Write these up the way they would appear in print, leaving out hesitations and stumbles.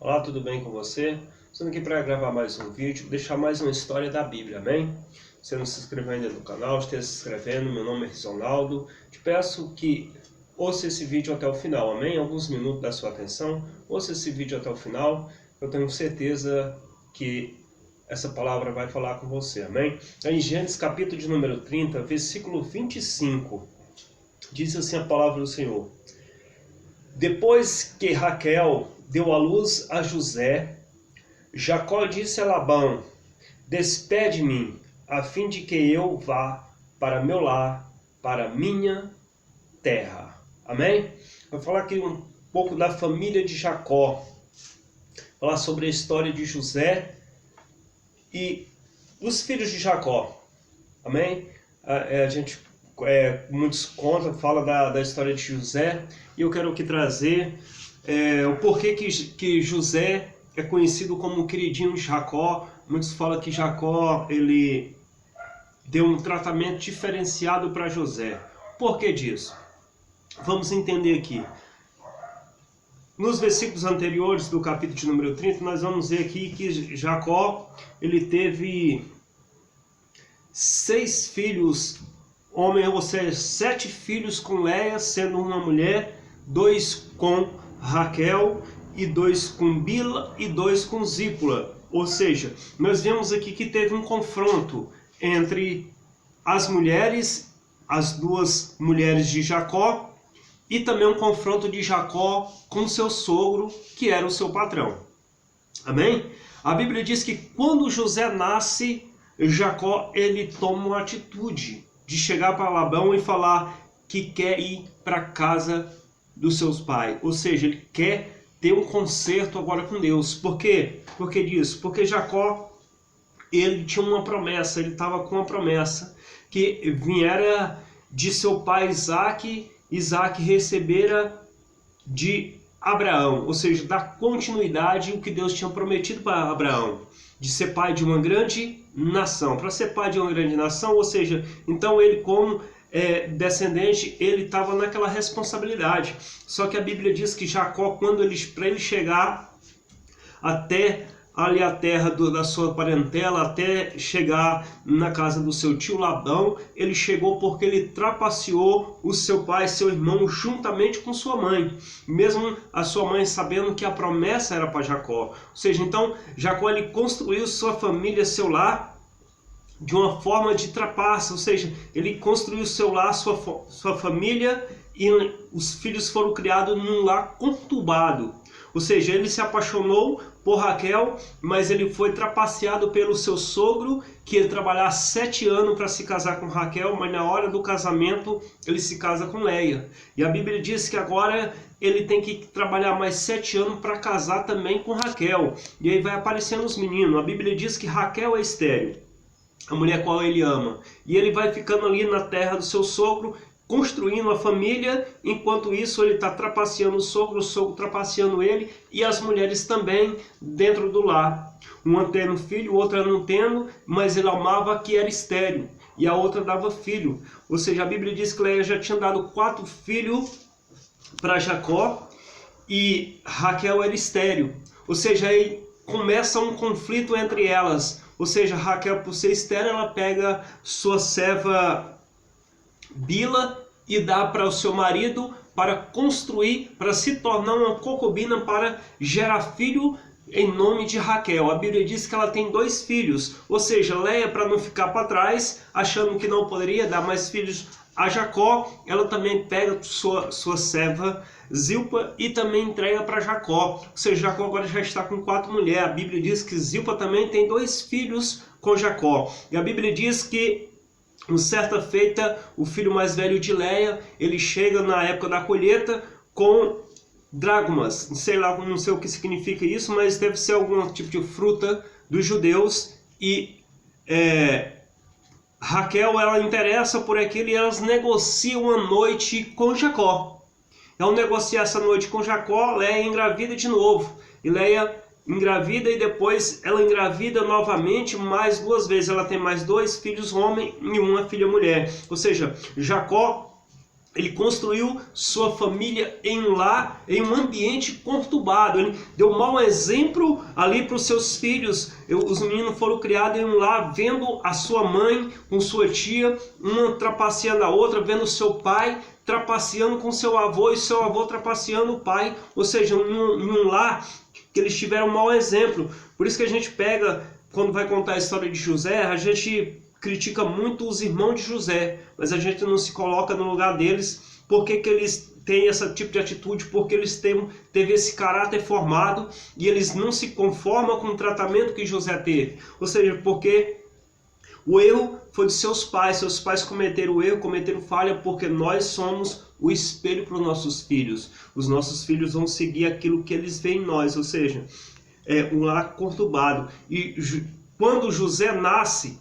Olá, tudo bem com você? Estou aqui para gravar mais um vídeo, deixar mais uma história da Bíblia, amém? Se você não se inscreveu ainda no canal, esteja se inscrevendo. Meu nome é Rizonaldo. Te peço que ouça esse vídeo até o final, amém? Alguns minutos da sua atenção, ouça esse vídeo até o final. Eu tenho certeza que essa palavra vai falar com você, amém? Em Gênesis capítulo de número 30, versículo 25, diz assim a palavra do Senhor: Depois que Raquel deu à luz a José, Jacó disse a Labão: Despede-me, a fim de que eu vá para meu lar, para minha terra. Amém? Vou falar aqui um pouco da família de Jacó, falar sobre a história de José e os filhos de Jacó. Amém? Muitos contam, falam da história de José, e eu quero aqui trazer o porquê que José é conhecido como o queridinho de Jacó. Muitos falam que Jacó ele deu um tratamento diferenciado para José. Por que disso? Vamos entender aqui. Nos versículos anteriores do capítulo de número 30, nós vamos ver aqui que Jacó ele teve 6 filhos homens, ou seja, 7 filhos com Leia, sendo uma mulher, 2 com Raquel, e 2 com Bila, e 2 com Zípora. Ou seja, nós vemos aqui que teve um confronto entre as mulheres, as 2 mulheres de Jacó, e também um confronto de Jacó com seu sogro, que era o seu patrão. Amém? A Bíblia diz que quando José nasce, Jacó ele toma uma atitude de chegar para Labão e falar que quer ir para a casa dos seus pais. Ou seja, ele quer ter um concerto agora com Deus. Por quê? Por que disso? Porque Jacó ele tinha uma promessa, ele estava com uma promessa que viera de seu pai Isaac. Isaac recebera de Abraão, ou seja, da continuidade o que Deus tinha prometido para Abraão, de ser pai de uma grande nação. Para ser pai de uma grande nação, ou seja, então ele como descendente, ele estava naquela responsabilidade. Só que a Bíblia diz que Jacó, para ele chegar até ali a terra da sua parentela, até chegar na casa do seu tio Labão, ele chegou porque ele trapaceou o seu pai, seu irmão, juntamente com sua mãe. Mesmo a sua mãe sabendo que a promessa era para Jacó. Ou seja, então Jacó ele construiu sua família, seu lar, de uma forma de trapaça. Ou seja, ele construiu seu lar, sua família, e os filhos foram criados num lar conturbado. Ou seja, ele se apaixonou por Raquel, mas ele foi trapaceado pelo seu sogro, que ele trabalhar 7 anos para se casar com Raquel, mas na hora do casamento ele se casa com Leia. E a Bíblia diz que agora ele tem que trabalhar mais 7 anos para casar também com Raquel. E aí vai aparecendo os meninos. A Bíblia diz que Raquel é estéril, a mulher qual ele ama. E ele vai ficando ali na terra do seu sogro, construindo a família. Enquanto isso ele está trapaceando o sogro trapaceando ele, e as mulheres também dentro do lar. Uma tendo filho, outra não tendo, mas ele amava que era estéril, e a outra dava filho. Ou seja, a Bíblia diz que Leia já tinha dado 4 filhos para Jacó, e Raquel era estéril. Ou seja, aí começa um conflito entre elas. Ou seja, Raquel, por ser estéril, ela pega sua serva Bila e dá para o seu marido para construir, para se tornar uma concubina, para gerar filho em nome de Raquel. A Bíblia diz que ela tem 2 filhos, ou seja, Leia, para não ficar para trás, achando que não poderia dar mais filhos a Jacó, ela também pega sua serva Zilpa e também entrega para Jacó. Ou seja, Jacó agora já está com 4 mulheres. A Bíblia diz que Zilpa também tem 2 filhos com Jacó. E a Bíblia diz que uma certa feita, o filho mais velho de Leia, ele chega na época da colheita com dragmas. Não sei o que significa isso, mas deve ser algum tipo de fruta dos judeus. E Raquel, ela interessa por aquilo e elas negociam a noite com Jacó. Ao negociar essa noite com Jacó, Leia engravida de novo. E Leia engravida e depois ela engravida novamente mais 2 vezes. Ela tem mais 2 filhos homem e uma filha mulher. Ou seja, Jacó Ele construiu sua família em um lar, em um ambiente conturbado. Ele deu um mau exemplo ali para os seus filhos. Os meninos foram criados em um lar, vendo a sua mãe com sua tia, uma trapaceando a outra, vendo seu pai trapaceando com seu avô e seu avô trapaceando o pai. Ou seja, em um lar que eles tiveram um mau exemplo. Por isso que a gente pega, quando vai contar a história de José, a gente critica muito os irmãos de José, mas a gente não se coloca no lugar deles. Por que eles têm esse tipo de atitude? Porque eles teve esse caráter formado e eles não se conformam com o tratamento que José teve. Ou seja, porque o erro foi de seus pais cometeram o erro, cometeram falha, porque nós somos o espelho para os nossos filhos. Os nossos filhos vão seguir aquilo que eles veem em nós, ou seja, um lar conturbado. E quando José nasce,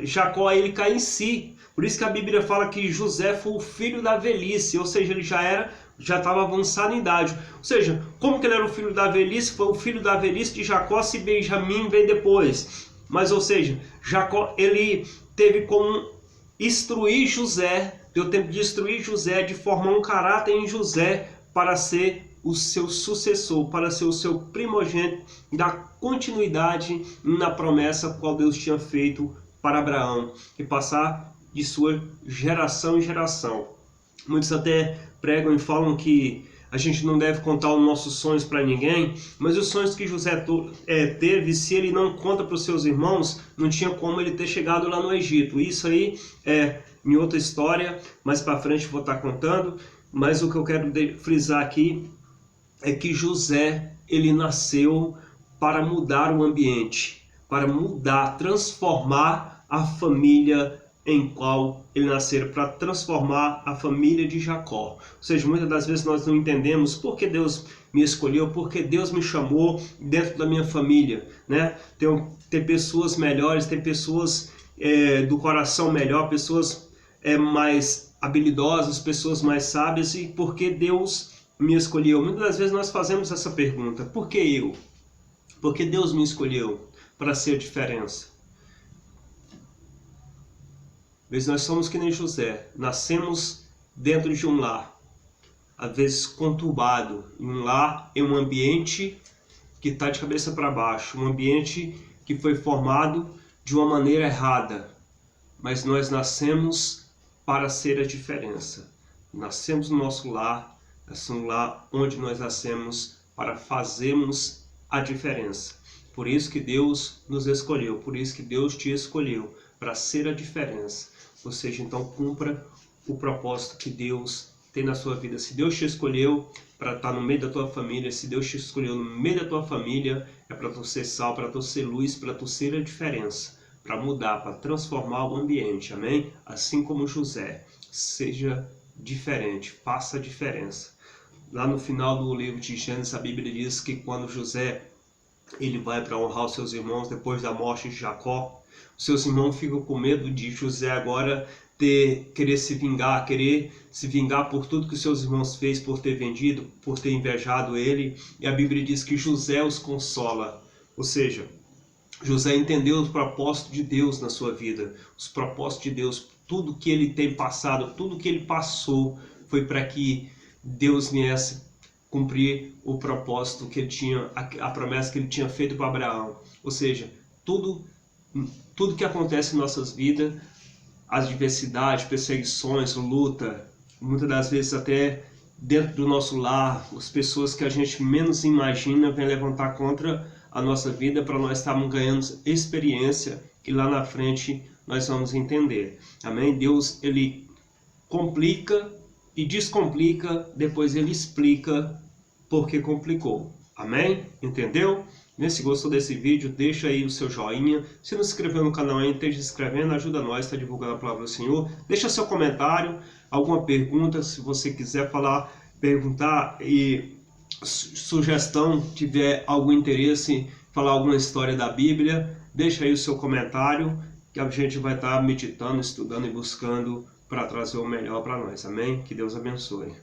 Jacó ele cai em si. Por isso que a Bíblia fala que José foi o filho da velhice, ou seja, ele já estava avançado em idade. Ou seja, como que ele era o filho da velhice? Foi o filho da velhice de Jacó, se Benjamim veio depois. Mas, ou seja, Jacó ele teve como instruir José, deu tempo de instruir José, de formar um caráter em José para ser o seu sucessor, para ser o seu primogênito, e dar continuidade na promessa qual Deus tinha feito para Abraão, e passar de sua geração em geração. Muitos até pregam e falam que a gente não deve contar os nossos sonhos para ninguém, mas os sonhos que José teve, se ele não conta para os seus irmãos, não tinha como ele ter chegado lá no Egito. Isso aí é em outra história, mais para frente eu vou estar contando, mas o que eu quero frisar aqui é que José, ele nasceu para mudar o ambiente, para mudar, transformar a família em qual ele nasceu, para transformar a família de Jacó. Ou seja, muitas das vezes nós não entendemos por que Deus me escolheu, por que Deus me chamou dentro da minha família, né? Tem pessoas melhores, tem pessoas do coração melhor, pessoas mais habilidosas, pessoas mais sábias, e por que Deus me escolheu? Muitas das vezes nós fazemos essa pergunta: por que eu? Por que Deus me escolheu para ser a diferença? Às vezes nós somos que nem José, nascemos dentro de um lar, às vezes conturbado, em um lar, em um ambiente que está de cabeça para baixo, um ambiente que foi formado de uma maneira errada, mas nós nascemos para ser a diferença. Nascemos no nosso lar, lá onde nós nascemos para fazermos a diferença. Por isso que Deus nos escolheu, por isso que Deus te escolheu, para ser a diferença. Ou seja, então cumpra o propósito que Deus tem na sua vida. Se Deus te escolheu para estar no meio da tua família, se Deus te escolheu no meio da tua família, é para tu ser sal, para tu ser luz, para tu ser a diferença, para mudar, para transformar o ambiente, amém? Assim como José, seja diferente, faça a diferença. Lá no final do livro de Gênesis, a Bíblia diz que quando José ele vai para honrar os seus irmãos depois da morte de Jacó, os seus irmãos ficam com medo de José agora querer se vingar por tudo que os seus irmãos fez, por ter vendido, por ter invejado ele. E a Bíblia diz que José os consola. Ou seja, José entendeu o propósito de Deus na sua vida, os propósitos de Deus, tudo que ele tem passado, tudo que ele passou foi para que Deus viesse cumprir o propósito que ele tinha, a promessa que ele tinha feito para Abraão. Ou seja, tudo que acontece em nossas vidas, as diversidades, perseguições, luta, muitas das vezes até dentro do nosso lar, as pessoas que a gente menos imagina vêm levantar contra a nossa vida, para nós estarmos ganhando experiência que lá na frente nós vamos entender. Amém? Deus, ele complica e descomplica, depois ele explica porque complicou. Amém? Entendeu? Se gostou desse vídeo, deixa aí o seu joinha. Se não se inscreveu no canal ainda, esteja se inscrevendo, ajuda nós, está divulgando a palavra do Senhor. Deixa seu comentário, alguma pergunta, se você quiser falar, perguntar e sugestão, tiver algum interesse, falar alguma história da Bíblia, deixa aí o seu comentário, que a gente vai estar meditando, estudando e buscando para trazer o melhor para nós. Amém? Que Deus abençoe.